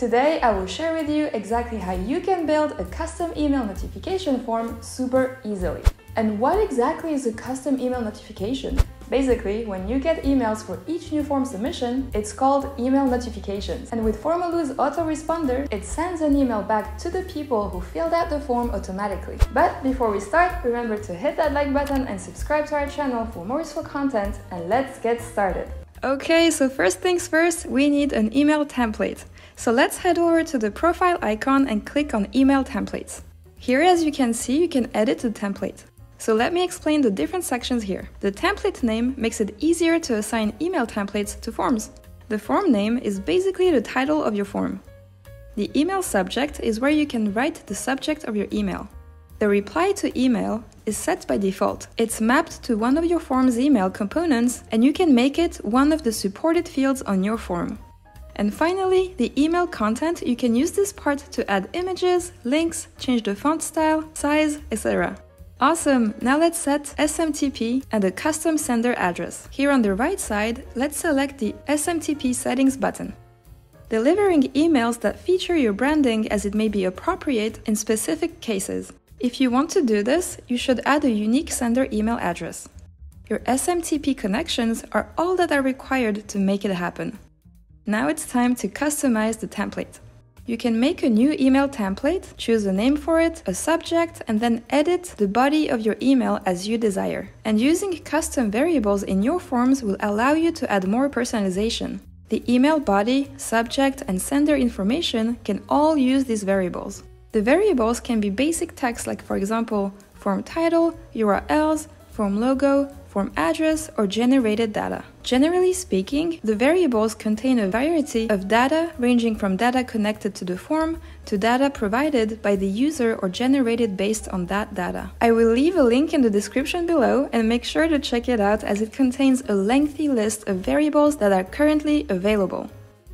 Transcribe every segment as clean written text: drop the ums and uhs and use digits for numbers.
Today I will share with you exactly how you can build a custom email notification form super easily. And what exactly is a custom email notification? Basically, when you get emails for each new form submission, it's called email notifications. And with Formalu's autoresponder, it sends an email back to the people who filled out the form automatically. But before we start, remember to hit that like button and subscribe to our channel for more useful content, and let's get started. Okay, so first things first, we need an email template. So let's head over to the profile icon and click on Email Templates. Here, as you can see, you can edit the template. So let me explain the different sections here. The template name makes it easier to assign email templates to forms. The form name is basically the title of your form. The email subject is where you can write the subject of your email. The reply to email is set by default. It's mapped to one of your form's email components, and you can make it one of the supported fields on your form. And finally, the email content, you can use this part to add images, links, change the font style, size, etc. Awesome! Now let's set SMTP and a custom sender address. Here on the right side, let's select the SMTP settings button. Delivering emails that feature your branding as it may be appropriate in specific cases. If you want to do this, you should add a unique sender email address. Your SMTP connections are all that are required to make it happen. Now it's time to customize the template. You can make a new email template, choose a name for it, a subject, and then edit the body of your email as you desire. And using custom variables in your forms will allow you to add more personalization. The email body, subject, and sender information can all use these variables. The variables can be basic text like, for example, form title, URLs, form logo, form address, or generated data. Generally speaking, the variables contain a variety of data ranging from data connected to the form to data provided by the user or generated based on that data. I will leave a link in the description below and make sure to check it out as it contains a lengthy list of variables that are currently available.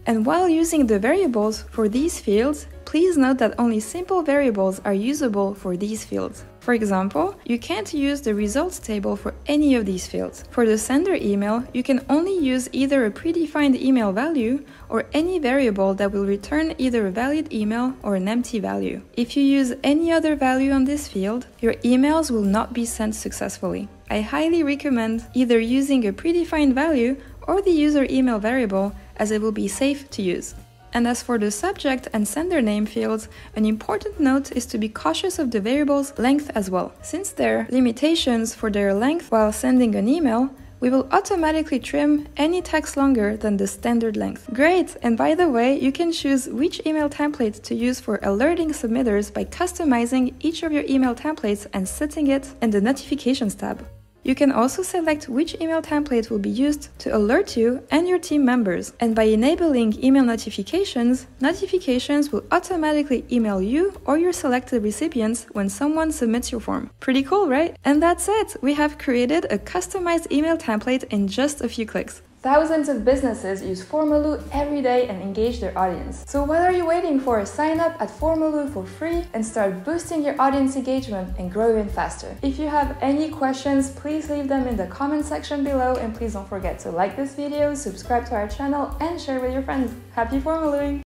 And while using the variables for these fields, please note that only simple variables are usable for these fields. For example, you can't use the results table for any of these fields. For the sender email, you can only use either a predefined email value or any variable that will return either a valid email or an empty value. If you use any other value on this field, your emails will not be sent successfully. I highly recommend either using a predefined value or the user email variable, as it will be safe to use. And as for the subject and sender name fields, an important note is to be cautious of the variable's length as well. Since there are limitations for their length while sending an email, we will automatically trim any text longer than the standard length. Great! And by the way, you can choose which email template to use for alerting submitters by customizing each of your email templates and setting it in the Notifications tab. You can also select which email template will be used to alert you and your team members. And by enabling email notifications, notifications will automatically email you or your selected recipients when someone submits your form. Pretty cool, right? And that's it! We have created a customized email template in just a few clicks. Thousands of businesses use Formalu every day and engage their audience. So what are you waiting for? Sign up at Formalu for free and start boosting your audience engagement and grow even faster. If you have any questions, please leave them in the comment section below, and please don't forget to like this video, subscribe to our channel, and share with your friends. Happy Formaluing!